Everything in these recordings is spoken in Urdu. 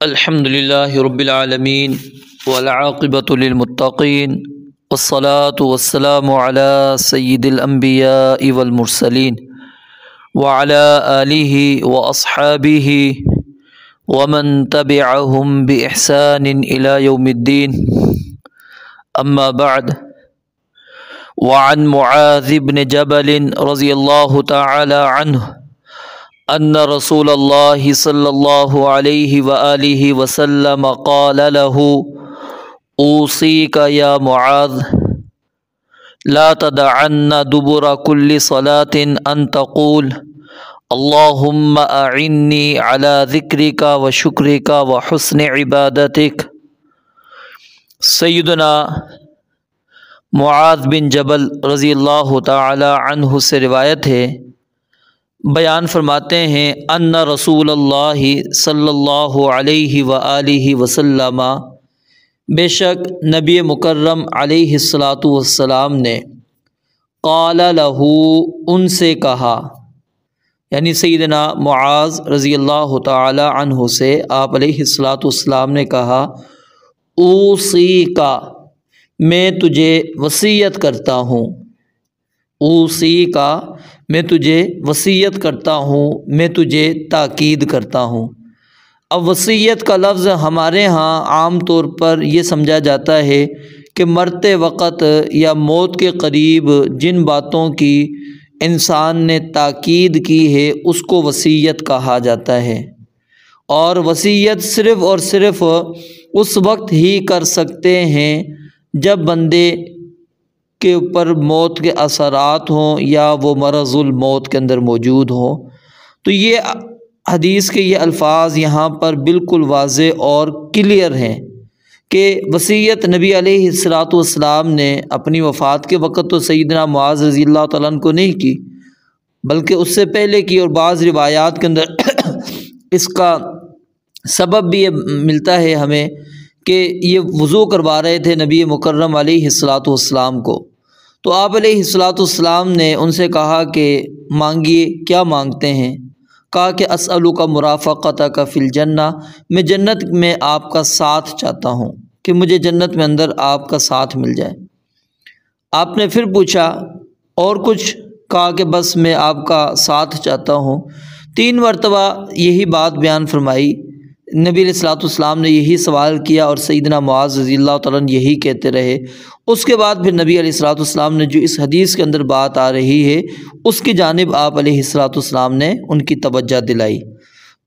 الحمد للہ رب العالمین والعاقبۃ للمتقین والصلاة والسلام علی سید الانبیاء والمرسلین وعلی آلہ واصحابہ ومن تبعہم بإحسان الی یوم الدین اما بعد وعن معاذ بن جبل رضی اللہ تعالی عنہ ان رسول اللہ صلی اللہ علیہ وآلہ وسلم قال له اوصیک یا معاذ لا تدعن دبر كل صلاة ان تقول اللهم اعنی على ذکرک وشکرک وحسن عبادتک۔ سیدنا معاذ بن جبل رضی اللہ تعالی عنہ سے روایت ہے، بیان فرماتے ہیں ان رسول اللہ صلی اللہ علیہ وآلہ وسلم، بے شک نبی مکرم علیہ الصلاۃ والسلام نے قال له ان سے کہا، یعنی سیدنا معاذ رضی اللہ تعالی عنہ سے آپ علیہ الصلاۃ والسلام نے کہا اوصیک، میں تجھے وصیت کرتا ہوں، اوصیک میں تجھے وصیت کرتا ہوں، میں تجھے تاکید کرتا ہوں۔ اب وصیت کا لفظ ہمارے ہاں عام طور پر یہ سمجھا جاتا ہے کہ مرتے وقت یا موت کے قریب جن باتوں کی انسان نے تاکید کی ہے اس کو وصیت کہا جاتا ہے، اور وصیت صرف اور صرف اس وقت ہی کر سکتے ہیں جب بندے کے اوپر موت کے اثرات ہوں یا وہ مرض الموت کے اندر موجود ہوں۔ تو یہ حدیث کے یہ الفاظ یہاں پر بالکل واضح اور کلیئر ہیں کہ وصیت نبی علیہ الصلاۃ والسلام نے اپنی وفات کے وقت تو سیدنا معاذ رضی اللہ تعالیٰ عنہ کو نہیں کی، بلکہ اس سے پہلے کی، اور بعض روایات کے اندر اس کا سبب بھی یہ ملتا ہے ہمیں کہ یہ وضو کروا رہے تھے نبی مکرم علیہ الصلاۃ والسلام کو، تو آپ علیہ الصلاۃ والسلام نے ان سے کہا کہ مانگیے، کیا مانگتے ہیں؟ کہا کہ اسألک مرافقتک فی الجنہ، میں جنت میں آپ کا ساتھ چاہتا ہوں، کہ مجھے جنت میں اندر آپ کا ساتھ مل جائے۔ آپ نے پھر پوچھا اور کچھ؟ کہا کہ بس میں آپ کا ساتھ چاہتا ہوں۔ 3 مرتبہ یہی بات بیان فرمائی، نبی علیہ الصلوۃ والسلام نے یہی سوال کیا اور سیدنا معاذ رضی اللہ تعالیٰ عنہ یہی کہتے رہے۔ اس کے بعد پھر نبی علیہ الصلوۃ والسلام نے جو اس حدیث کے اندر بات آ رہی ہے اس کی جانب آپ علیہ الصلوۃ والسلام نے ان کی توجہ دلائی۔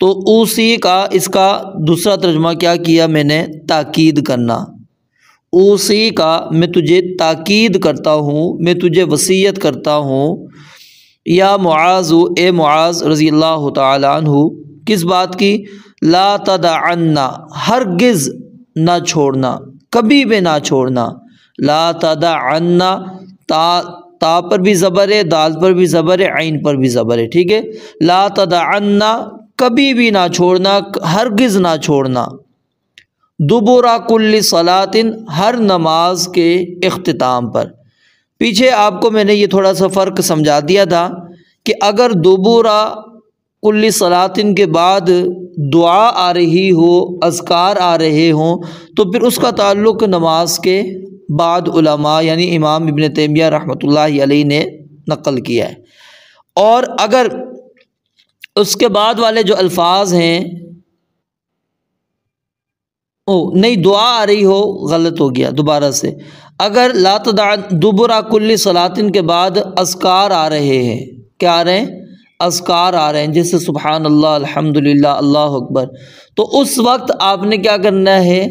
تو اوصی کا اس کا دوسرا ترجمہ کیا کیا میں نے؟ تاکید کرنا۔ اوصی کا میں تجھے تاکید کرتا ہوں، میں تجھے وصیت کرتا ہوں، یا معاذ، اے معاذ رضی اللہ تعالی عنہ، کس بات کی؟ لا تدعن، ہرگز نہ چھوڑنا، کبھی بھی نہ چھوڑنا۔ لا تدعن، تا پر بھی زبر ہے، دال پر بھی زبر ہے، عین پر بھی زبر ہے، ٹھیک ہے؟ لا تدعن، کبھی بھی نہ چھوڑنا، ہرگز نہ چھوڑنا۔ دبر کل صلاۃ، ہر نماز کے اختتام پر۔ پیچھے آپ کو میں نے یہ تھوڑا سا فرق سمجھا دیا تھا کہ اگر دبر کل صلاۃ کے بعد دعا آ رہی ہو، اذکار آ رہے ہوں، تو پھر اس کا تعلق نماز کے بعد علماء یعنی امام ابن تیمیہ رحمۃ اللہ علیہ نے نقل کیا ہے۔ اور اگر اس کے بعد والے جو الفاظ ہیں نہیں دعا آ رہی ہو، غلط ہو گیا دوبارہ سے، اگر لا تدعن دبر کل صلاۃ کے بعد اذکار آ رہے ہیں، کیا آ رہے ہیں؟ اذکار آ رہے ہیں، جیسے سبحان اللہ، الحمدللہ، اللہ اکبر، تو اس وقت آپ نے کیا کرنا ہے؟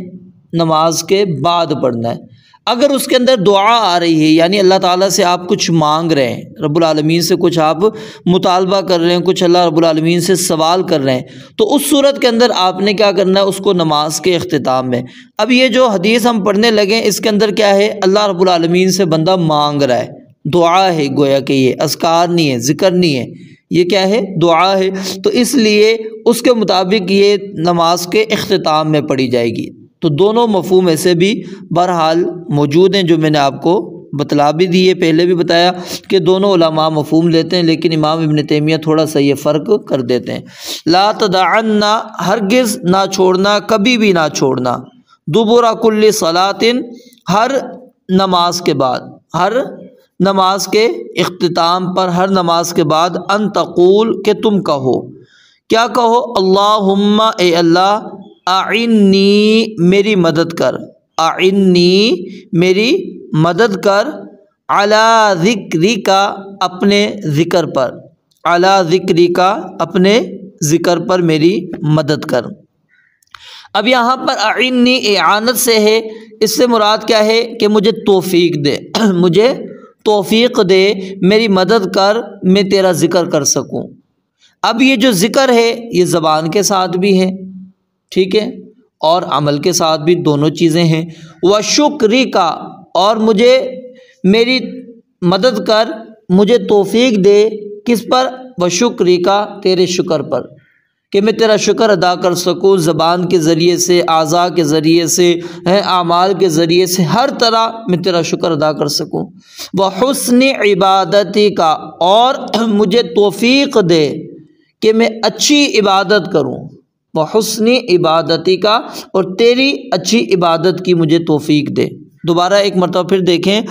نماز کے بعد پڑھنا ہے۔ اگر اس کے اندر دعا آ رہی ہے، یعنی اللہ تعالیٰ سے آپ کچھ مانگ رہے ہیں، رب العالمین سے کچھ آپ مطالبہ کر رہے ہیں، کچھ اللہ رب العالمین سے سوال کر رہے ہیں، تو اس صورت کے اندر آپ نے کیا کرنا ہے؟ اس کو نماز کے اختتام میں۔ اب یہ جو حدیث ہم پڑھنے لگے اس کے اندر کیا ہے؟ اللہ رب العالمین سے بندہ مانگ رہا ہے، دعا ہے، گویا کہ یہ اذکار نہیں ہے، ذکر نہیں ہے، یہ کیا ہے؟ دعا ہے، تو اس لیے اس کے مطابق یہ نماز کے اختتام میں پڑھی جائے گی۔ تو دونوں مفہوم ایسے بھی بہرحال موجود ہیں جو میں نے آپ کو بتلا بھی دیے، پہلے بھی بتایا کہ دونوں علماء مفہوم لیتے ہیں، لیکن امام ابن تیمیہ تھوڑا سا یہ فرق کر دیتے ہیں۔ لا تدعن، ہرگز نہ چھوڑنا، کبھی بھی نہ چھوڑنا، دبر کل صلاۃ، ہر نماز کے بعد، ہر نماز کے اختتام پر، ہر نماز کے بعد، ان تقول، کہ تم کہو، کیا کہو؟ اللہم، اے اللہ، اعنی، میری مدد کر، اعنی، میری مدد کر، علی ذکرک، اپنے ذکر پر، علی ذکرک، اپنے ذکر پر میری مدد کر۔ اب یہاں پر اعنی اعانت سے ہے، اس سے مراد کیا ہے کہ مجھے توفیق دے، مجھے توفیق دے، میری مدد کر، میں تیرا ذکر کر سکوں۔ اب یہ جو ذکر ہے یہ زبان کے ساتھ بھی ہے، ٹھیک ہے، اور عمل کے ساتھ بھی، دونوں چیزیں ہیں۔ وشکری کا، اور مجھے میری مدد کر، مجھے توفیق دے، کس پر؟ وشکری کا، تیرے شکر پر، کہ میں تیرا شکر ادا کر سکوں، زبان کے ذریعے سے، اعضاء کے ذریعے سے، اعمال کے ذریعے سے، ہر طرح میں تیرا شکر ادا کر سکوں۔ وحسن عبادتی کا، اور مجھے توفیق دے کہ میں اچھی عبادت کروں، وحسن عبادتی کا، اور تیری اچھی عبادت کی مجھے توفیق دے۔ دوبارہ ایک مرتبہ پھر دیکھیں،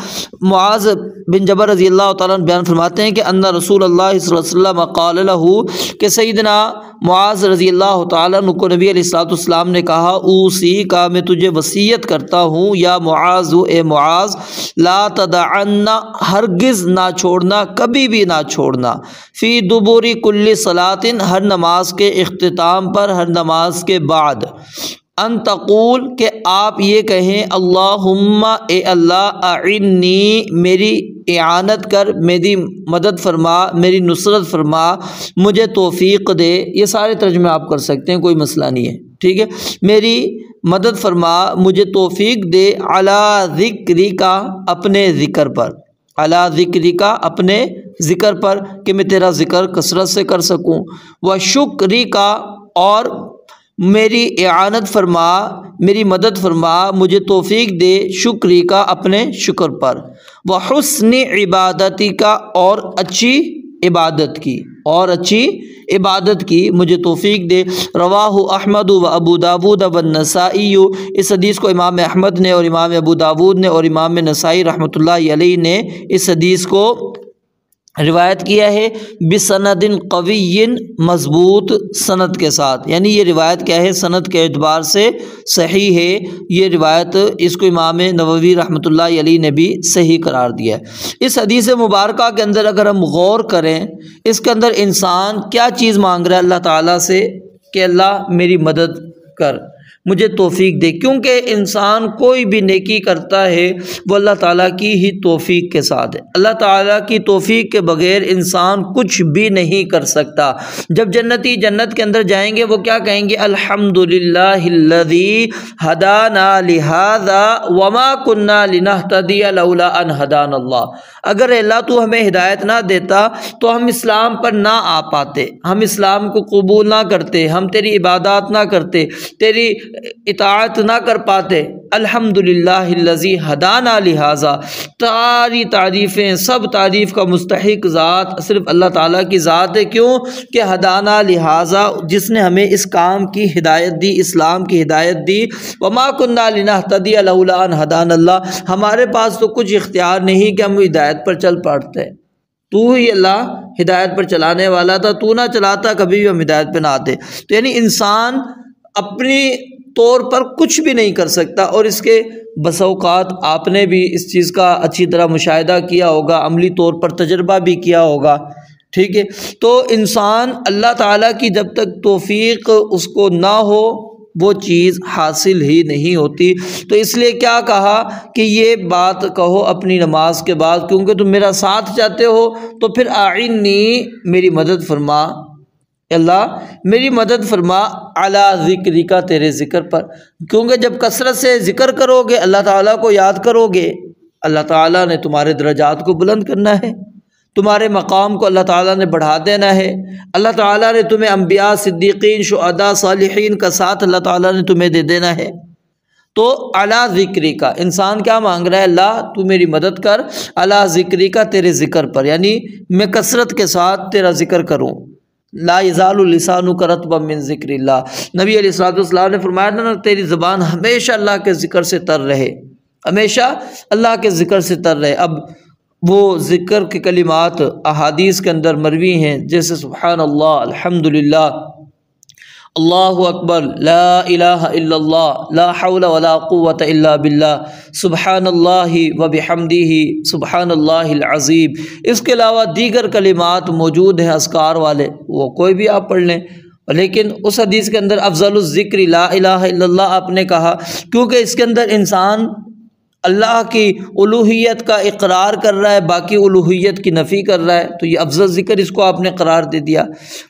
معاذ بن جبل رضی اللہ تعالیٰ عنہ بیان فرماتے ہیں کہ ان رسول اللہ صلی اللہ علیہ وسلم قال له، کہ سیدنا معاذ رضی اللہ تعالیٰ عنہ کو نبی علیہ الصلوۃ والسلام نے کہا، اوصی کا، میں تجھے وصیت کرتا ہوں، یا معاذ، اے معاذ، لا تدعن، ہرگز نہ چھوڑنا، کبھی بھی نہ چھوڑنا، فی دبر کل صلاۃ، ہر نماز کے اختتام پر، ہر نماز کے بعد، ان تقول، کہ آپ یہ کہیں، اللہم، اے اللہ، اعنی، میری اعانت کر، میری مدد فرما، میری نصرت فرما، مجھے توفیق دے۔ یہ سارے ترجمے آپ کر سکتے ہیں، کوئی مسئلہ نہیں ہے، ٹھیک ہے، میری مدد فرما، مجھے توفیق دے، علی ذکرک، اپنے ذکر پر، علی ذکرک، اپنے ذکر پر، کہ میں تیرا ذکر کثرت سے کر سکوں۔ وشکرک، اور میری اعانت فرما، میری مدد فرما، مجھے توفیق دے، شکری کا، اپنے شکر پر۔ وحسن عبادتی کا، اور اچھی عبادت کی، اور اچھی عبادت کی مجھے توفیق دے۔ رواہ احمد و ابو داود و النسائی، اس حدیث کو امام احمد نے، اور امام ابو داود نے، اور امام نسائی رحمۃ اللہ علیہ نے اس حدیث کو روایت کیا ہے، بسند قوی، مضبوط سند کے ساتھ، یعنی یہ روایت کیا ہے، سند کے اعتبار سے صحیح ہے یہ روایت، اس کو امام نووی رحمۃ اللہ علیہ نے بھی صحیح قرار دیا ہے۔ اس حدیث مبارکہ کے اندر اگر ہم غور کریں، اس کے اندر انسان کیا چیز مانگ رہا ہے اللہ تعالیٰ سے، کہ اللہ میری مدد کر، مجھے توفیق دے، کیونکہ انسان کوئی بھی نیکی کرتا ہے وہ اللہ تعالیٰ کی ہی توفیق کے ساتھ ہے۔ اللہ تعالیٰ کی توفیق کے بغیر انسان کچھ بھی نہیں کر سکتا۔ جب جنتی جنت کے اندر جائیں گے وہ کیا کہیں گے؟ الحمدللہ الذی ہدانا لہذا وما کننا لنہتدی لولا ان ہدانا اللہ۔ اگر اللہ تو ہمیں ہدایت نہ دیتا تو ہم اسلام پر نہ آ پاتے، ہم اسلام کو قبول نہ کرتے، ہم تیری عبادات نہ کرتے، تیری اطاعت نہ کر پاتے۔ الحمدللہ الذی ہدانا لہذا، ساری تعریفیں، سب تعریف کا مستحق ذات صرف اللہ تعالیٰ کی ذات ہے۔ کیوں کہ ہدانا لہذا، جس نے ہمیں اس کام کی ہدایت دی، اسلام کی ہدایت دی۔ وما کننا لنہتدی لولا ان ہدانا اللہ، ہمارے پاس تو کچھ اختیار نہیں کہ ہم ہدایت پر چل پڑتے، تو ہی اللہ ہدایت پر چلانے والا تھا، تو نہ چلاتا کبھی بھی ہم ہدایت پہ نہ آتے۔ تو یعنی انسان اپنی طور پر کچھ بھی نہیں کر سکتا، اور اس کے بس اوقات آپ نے بھی اس چیز کا اچھی طرح مشاہدہ کیا ہوگا، عملی طور پر تجربہ بھی کیا ہوگا، ٹھیک ہے۔ تو انسان اللہ تعالیٰ کی جب تک توفیق اس کو نہ ہو وہ چیز حاصل ہی نہیں ہوتی۔ تو اس لیے کیا کہا کہ یہ بات کہو اپنی نماز کے بعد، کیونکہ تم میرا ساتھ چاہتے ہو تو پھر اعنی، میری مدد فرما، اللہ میری مدد فرما، علی ذکری کا، تیرے ذکر پر، کیونکہ جب کثرت سے ذکر کرو گے، اللہ تعالیٰ کو یاد کرو گے، اللہ تعالیٰ نے تمہارے درجات کو بلند کرنا ہے، تمہارے مقام کو اللہ تعالیٰ نے بڑھا دینا ہے، اللہ تعالیٰ نے تمہیں انبیاء، صدیقین، شہداء، صالحین کا ساتھ اللہ تعالیٰ نے تمہیں دے دینا ہے۔ تو علی ذکری کا انسان کیا مانگ رہا ہے؟ اللہ تو میری مدد کر، علی ذکری کا تیرے ذکر پر، یعنی میں کثرت کے ساتھ تیرا ذکر کروں۔ لا یزال لسانک رطبا من ذکر اللہ، نبی علیہ الصلوۃ والسلام نے فرمایا نا تیری زبان ہمیشہ اللہ کے ذکر سے تر رہے، ہمیشہ اللہ کے ذکر سے تر رہے۔ اب وہ ذکر کے کلمات احادیث کے اندر مروی ہیں، جیسے سبحان اللہ، الحمدللہ، اللہ اکبر، لا الہ الا اللہ، لا حول ولا قوة الا باللہ، سبحان اللہ وبحمدہ، سبحان اللہ العظیم۔ اس کے علاوہ دیگر کلمات موجود ہیں اذکار والے، وہ کوئی بھی آپ پڑھ لیں، لیکن اس حدیث کے اندر افضل الذکر لا الہ الا اللہ آپ نے کہا، کیونکہ اس کے اندر انسان اللہ کی الوہیت کا اقرار کر رہا ہے، باقی الوہیت کی نفی کر رہا ہے، تو یہ افضل ذکر اس کو آپ نے قرار دے دیا۔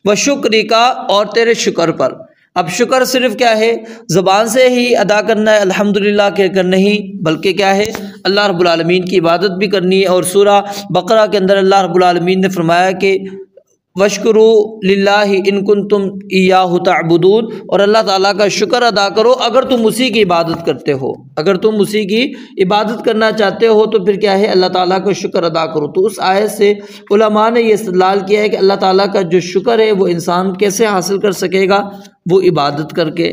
وشکر کا، اور تیرے شکر پر۔ اب شکر صرف کیا ہے؟ زبان سے ہی ادا کرنا ہے الحمدللہ کہہ کر نہیں، بلکہ کیا ہے؟ اللہ رب العالمین کی عبادت بھی کرنی ہے۔ اور سورہ بقرہ کے اندر اللہ رب العالمین نے فرمایا کہ وَاشْكُرُوا لِلَّهِ إِن كُنتُمْ إِيَّاهُ تَعْبُدُونَ، اور اللہ تعالیٰ کا شکر ادا کرو اگر تم اسی کی عبادت کرتے ہو، اگر تم اسی کی عبادت کرنا چاہتے ہو تو پھر کیا ہے؟ اللہ تعالیٰ کا شکر ادا کرو۔ تو اس آیت سے علماء نے یہ استدلال کیا ہے کہ اللہ تعالیٰ کا جو شکر ہے وہ انسان کیسے حاصل کر سکے گا؟ وہ عبادت کر کے۔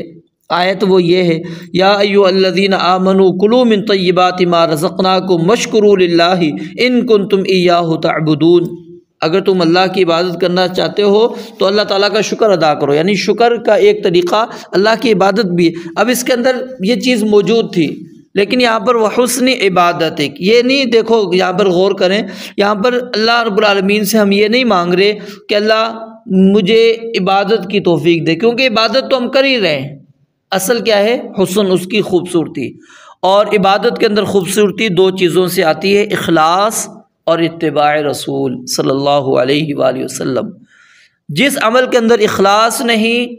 آیت وہ یہ ہے، یا ایھا الذین آمنوا کلوا من طیبات ما رزقناکم واشکروا للہ ان کنتم ایاہ تعبدون۔ اگر تم اللہ کی عبادت کرنا چاہتے ہو تو اللہ تعالیٰ کا شکر ادا کرو، یعنی شکر کا ایک طریقہ اللہ کی عبادت بھی ہے۔ اب اس کے اندر یہ چیز موجود تھی، لیکن یہاں پر وہ حسن عبادت، یہ نہیں، دیکھو یہاں پر غور کریں، یہاں پر اللہ رب العالمین سے ہم یہ نہیں مانگ رہے کہ اللہ مجھے عبادت کی توفیق دے، کیونکہ عبادت تو ہم کر ہی رہے ہیں۔ اصل کیا ہے؟ حسن، اس کی خوبصورتی۔ اور عبادت کے اندر خوبصورتی دو چیزوں سے آتی ہے، اخلاص اور اتباع رسول صلی اللہ علیہ وآلہ وسلم۔ جس عمل کے اندر اخلاص نہیں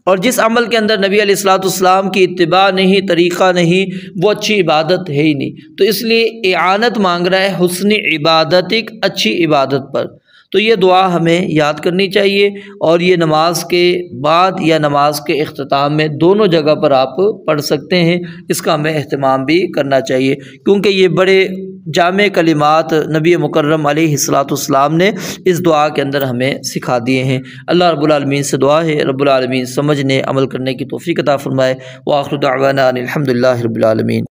اور جس عمل کے اندر نبی علیہ الصلوۃ والسلام کی اتباع نہیں، طریقہ نہیں، وہ اچھی عبادت ہے ہی نہیں۔ تو اس لیے اعانت مانگ رہا ہے حسن عبادت، ایک اچھی عبادت پر۔ تو یہ دعا ہمیں یاد کرنی چاہیے، اور یہ نماز کے بعد یا نماز کے اختتام میں دونوں جگہ پر آپ پڑھ سکتے ہیں۔ اس کا ہمیں اہتمام بھی کرنا چاہیے، کیونکہ یہ بڑے جامع کلمات نبی مکرم علیہ الصلوۃ والسلام نے اس دعا کے اندر ہمیں سکھا دیے ہیں۔ اللہ رب العالمین سے دعا ہے رب العالمین سمجھنے، عمل کرنے کی توفیق عطا فرمائے۔ وآخر دعوانا ان الحمد للہ رب العالمین۔